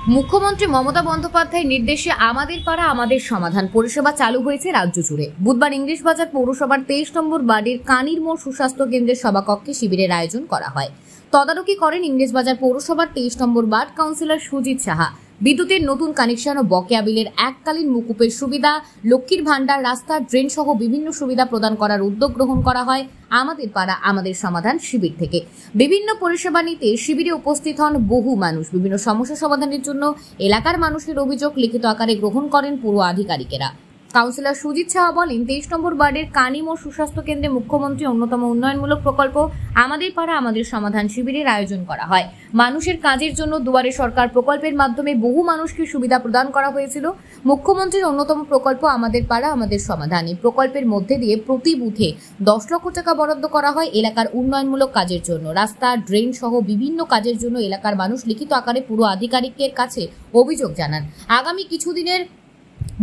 মুখ্যমন্ত্রী মমতা বন্দ্যোপাধ্যায়ের নির্দেশে আমাদের পাড়া আমাদের সমাধান পরিষেবা চালু হয়েছে রাজ্য জুড়ে। বুধবার ইংলিশবাজার পৌরসভার 23 নম্বর ওয়ার্ডের কানির মোড় সুস্বাস্থ্য কেন্দ্রের সভাকক্ষে শিবিরের আয়োজন করা হয়। তদারকি করেন ইংলিশবাজার পৌরসভার 23 নম্বর ওয়ার্ড কাউন্সিলর সুজিত সাহা। বিদ্যুতের নতুন কানেকশন ও বকেয়া বিলের এককালীন মুকুপের সুবিধা, লক্ষ্মীর ভান্ডার, রাস্তা, ড্রেন সহ বিভিন্ন সুবিধা প্রদান করার উদ্যোগ গ্রহণ করা হয় আমাদের পাড়া আমাদের সমাধান শিবির থেকে। বিভিন্ন পরিষেবা নিতে শিবিরে উপস্থিত হন বহু মানুষ। বিভিন্ন সমস্যা সমাধানের জন্য এলাকার মানুষের অভিযোগ লিখিত আকারে গ্রহণ করেন পুর আধিকারিকেরা। কাউন্সিলর সুজিত সাহা বলেন, 23 নম্বর ওয়ার্ডের কানিমোড় সুস্বাস্থ্য কেন্দ্রে মুখ্যমন্ত্রী অন্যতম উন্নয়নমূলক প্রকল্প আমাদের পাড়া আমাদের সমাধান শিবিরের আয়োজন করা হয়। মানুষের কাজের জন্য দুয়ারে সরকার প্রকল্পের মাধ্যমে বহু মানুষকে সুবিধা প্রদান করা হয়েছিল। মুখ্যমন্ত্রীর অন্যতম প্রকল্প আমাদের পাড়া আমাদের সমাধান। এই প্রকল্পের মধ্যে দিয়ে প্রতি বুথে 10 লক্ষ টাকা বরাদ্দ করা হয় এলাকার উন্নয়নমূলক কাজের জন্য। রাস্তা, ড্রেন সহ বিভিন্ন কাজের জন্য এলাকার মানুষ লিখিত আকারে পুর আধিকারিকের কাছে অভিযোগ জানান। আগামী কিছুদিনের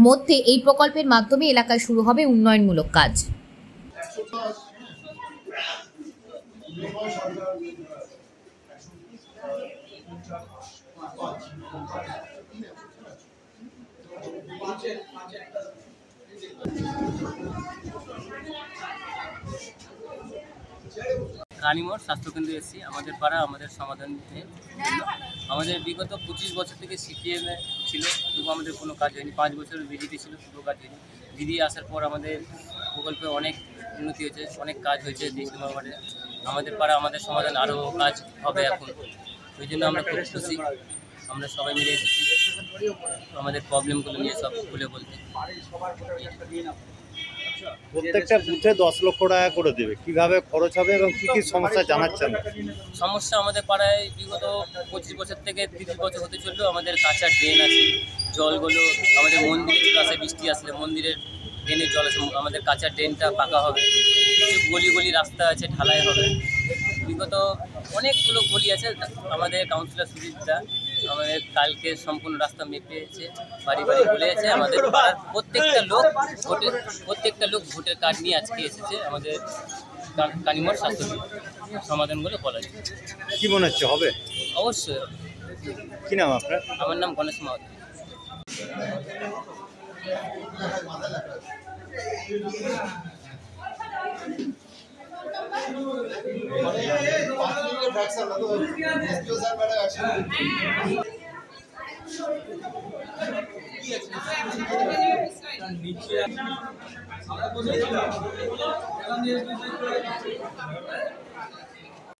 মধ্যে এই প্রকল্পের মাধ্যমে এলাকায় শুরু হবে উন্নয়নমূলক কাজ। কানিমোড় স্বাস্থ্যকেন্দ্রে এসেছি আমাদের পাড়া আমাদের সমাধান নিতে। আমাদের বিগত 25 বছর থেকে সিপিএম ছিল, তবু আমাদের কোনো কাজ হয়নি। 5 বছর বিজেপি ছিল, তবু কাজ হয়নি। দিদি আসার পর আমাদের প্রকল্পে অনেক উন্নতি হয়েছে, অনেক কাজ হয়েছে। 23 নম্বর ওয়ার্ডে আমাদের পাড়া আমাদের সমাধান আরও কাজ হবে এখন। ওই জন্য আমরা খুব খুশি। আমরা সবাই মিলে এসেছি আমাদের প্রবলেমগুলো নিয়ে সব খুলে বলতে। প্রত্যেকটা বুথে 10 লক্ষ টাকা করে দেবে, কিভাবে খরচ হবে এবং কি কি সমস্যা জানাচ্ছেন? সমস্যা আমাদের পাড়ায় বিগত 25 বছর থেকে 30 বছর হতে চললেও আমাদের কাঁচা ড্রেন আছে। জলগুলো আমাদের মন্দিরে চলে আসে, বৃষ্টি আসলে মন্দিরের ড্রেনের জল আছে। আমাদের কাঁচা ড্রেনটা পাকা হবে, কিছু গলি গলি রাস্তা আছে, ঢালাই হবে। বিগত অনেকগুলো গলি আছে। আমাদের কাউন্সিলর সুজিতদা আমাদের কালকে সম্পূর্ণ রাস্তা মেপেছে, বাড়ি বাড়ি বলেছে। আমাদের পাড়ার প্রত্যেকটা লোক ভোটের কার্ড নিয়ে আজকে এসেছে আমাদের কানিমোড় স্বাস্থ্য সমাধানগুলো বলা যায়। কি মনে হচ্ছে হবে? অবশ্যই। কি নাম আপনার? আমার নাম গণেশ মাহাতো।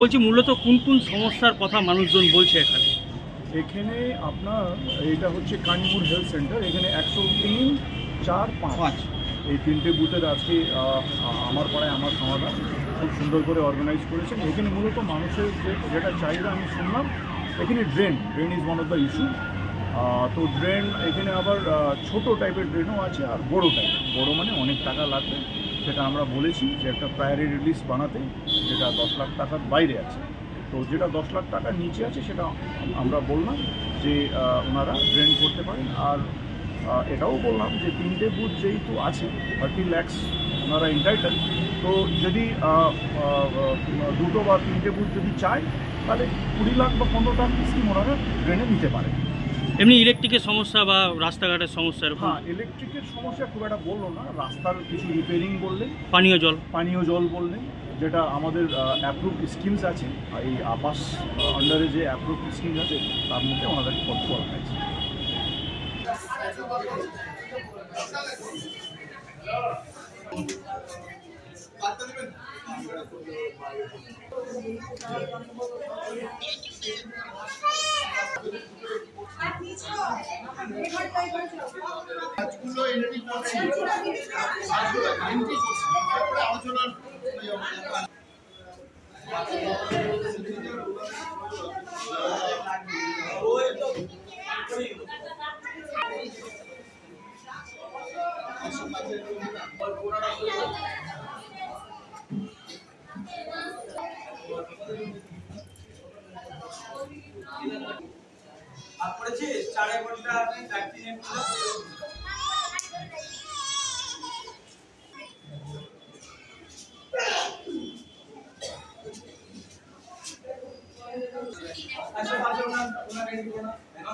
বলছি, মূলত কোন কোন সমস্যার কথা মানুষজন বলছে এখানে? এখানে আপনার এটা হচ্ছে কানিমোড় হেলথ সেন্টার। এখানে 103, 4, 5 এই 3টে বুথের আজকে আমার পাড়ায় আমার সমাধান খুব সুন্দর করে অর্গানাইজ করেছেন। এখানে মূলত মানুষের যেটা চাহিদা আমি শুনলাম, এখানে drain is one of the issue. তো ড্রেন এখানে আবার ছোট টাইপের ড্রেনও আছে আর বড় টাইপের। বড় মানে অনেক টাকা লাগবে, সেটা আমরা বলেছি যে একটা প্রায়োরিটি লিস্ট বানাতে, যেটা 10 লাখ টাকার বাইরে আছে। তো যেটা 10 লাখ টাকার নিচে আছে সেটা আমরা বললাম যে ওনারা ড্রেন করতে পারেন। আর এটাও বললাম যে 3টে বুথ যেহেতু আছে 30 লাখ ওনারা এন্টাইটেল। তো যদি 2টো বা 3টে বুথ যদি চায় তাহলে 20 লাখ বা 15 লাখ স্কিম ওনারা ড্রেনে নিতে পারে। এমনি ইলেকট্রিকের সমস্যা বা রাস্তাঘাটের সমস্যা এরকম? হ্যাঁ, ইলেকট্রিকের সমস্যা খুব একটা বললো না। রাস্তার কিছু রিপেয়ারিং বললেন, পানীয় জল বললেন, যেটা আমাদের অ্যাপ্রুভড স্কিমস আছে। এই আবাস আন্ডারে যে অ্যাপ্রুভড স্কিমস আছে তার মধ্যে ওনাদেরকে পথ করা হয়েছে। আচ্ছা,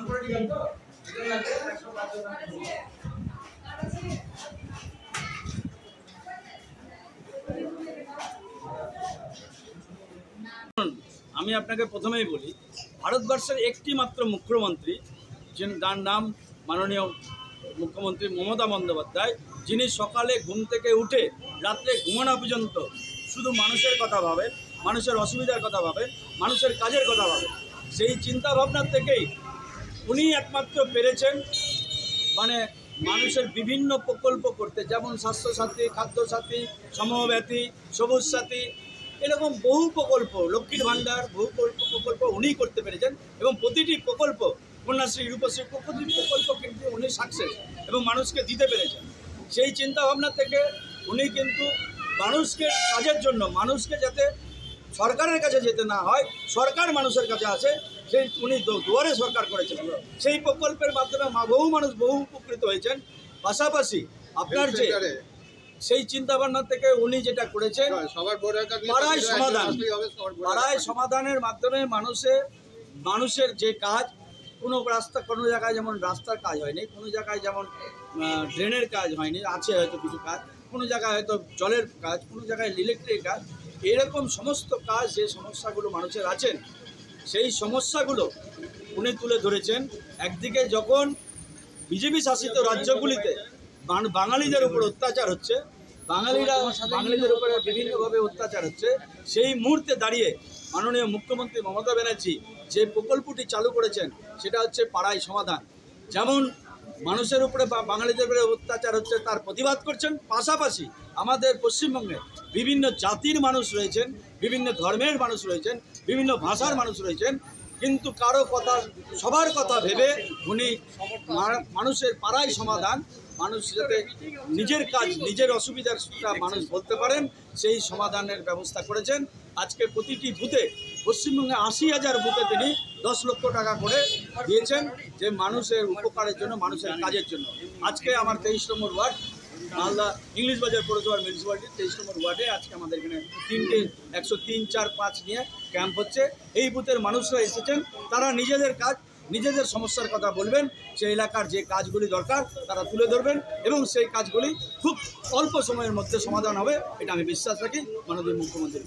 আমি আপনাকে প্রথমেই বলি, ভারতবর্ষের একটি মাত্র মুখ্যমন্ত্রী, যার নাম মাননীয় মুখ্যমন্ত্রী মমতা বন্দ্যোপাধ্যায়, যিনি সকালে ঘুম থেকে উঠে রাত্রে ঘুমানো পর্যন্ত শুধু মানুষের কথা ভাবেন, মানুষের অসুবিধার কথা ভাবেন, মানুষের কাজের কথা ভাবেন। সেই চিন্তাভাবনার থেকেই উনি একমাত্র পেরেছেন মানে মানুষের বিভিন্ন প্রকল্প করতে, যেমন স্বাস্থ্যসাথী, খাদ্যসাথী, সমব্যথী, সবুজ সাথী, এরকম বহু প্রকল্প, লক্ষ্মীর ভাণ্ডার, বহু প্রকল্প উনি করতে পেরেছেন। এবং প্রতিটি প্রকল্প, কন্যাশ্রী, রূপশ্রী, প্রতিটি প্রকল্প কিন্তু উনি সাকসেস এবং মানুষকে দিতে পেরেছেন। সেই চিন্তাভাবনা থেকে উনি কিন্তু মানুষকে কাজের জন্য, মানুষকে যাতে সরকারের কাছে যেতে না হয়, সরকার মানুষের কাছে আছে, সেই উনি দুয়ারে সরকার করেছেন। সেই প্রকল্পের মাধ্যমে বহু মানুষ বহু উপকৃত হয়েছেন। পাশাপাশি আপনার যে সেই চিন্তাভাবনা থেকে উনি যেটা করেছেন, পাড়ায় সমাধানের মাধ্যমে মানুষের যে কাজ, কোনো জায়গায় যেমন রাস্তার কাজ হয়নি, কোনো জায়গায় যেমন ড্রেনের কাজ হয়নি, আছে হয়তো কিছু কাজ, কোনো জায়গায় হয়তো জলের কাজ, কোনো জায়গায় ইলেকট্রিক কাজ, এরকম সমস্ত কাজ যে সমস্যাগুলো মানুষের আছেন, সেই সমস্যাগুলো উনি তুলে ধরেছেন। একদিকে যখন বিজেপি শাসিত রাজ্যগুলিতে বাঙালিদের উপর অত্যাচার হচ্ছে, বাঙালিদের উপরে বিভিন্নভাবে অত্যাচার হচ্ছে, সেই মুহূর্তে দাঁড়িয়ে মাননীয় মুখ্যমন্ত্রী মমতা ব্যানার্জি যে প্রকল্পটি চালু করেছেন সেটা হচ্ছে পাড়ায় সমাধান। যেমন মানুষের উপরে বা বাঙালিদের উপরে অত্যাচার হচ্ছে তার প্রতিবাদ করছেন, পাশাপাশি আমাদের পশ্চিমবঙ্গে বিভিন্ন জাতির মানুষ রয়েছেন, বিভিন্ন ধর্মের মানুষ রয়েছেন, বিভিন্ন ভাষার মানুষ রয়েছেন, কিন্তু কারো কথা, সবার কথা ভেবে উনি মানুষের পাড়ায় সমাধান, মানুষ যাতে নিজের কাজ, নিজের অসুবিধাটা মানুষ বলতে পারেন, সেই সমাধানের ব্যবস্থা করেছেন। আজকে প্রতিটি বুথে, পশ্চিমবঙ্গে ৮০,০০০ বুথে তিনি 10 লক্ষ টাকা করে দিয়েছেন, যে মানুষের উপকারের জন্য, মানুষের কাজের জন্য। আজকে আমার 23 নম্বর ওয়ার্ড, মালদা ইংলিশ বাজার পৌরসভার মিউনিসিপ্যালিটির 23 নম্বর ওয়ার্ডে আজকে আমাদের এখানে 103, 4, 5 নিয়ে ক্যাম্প হচ্ছে। এই বুথের মানুষরা এসেছেন, তারা নিজেদের কাজ, নিজেদের সমস্যার কথা বলবেন, সেই এলাকার যে কাজগুলি দরকার তারা তুলে ধরবেন এবং সেই কাজগুলি খুব অল্প সময়ের মধ্যে সমাধান হবে, এটা আমি বিশ্বাস রাখি মাননীয় মুখ্যমন্ত্রীর।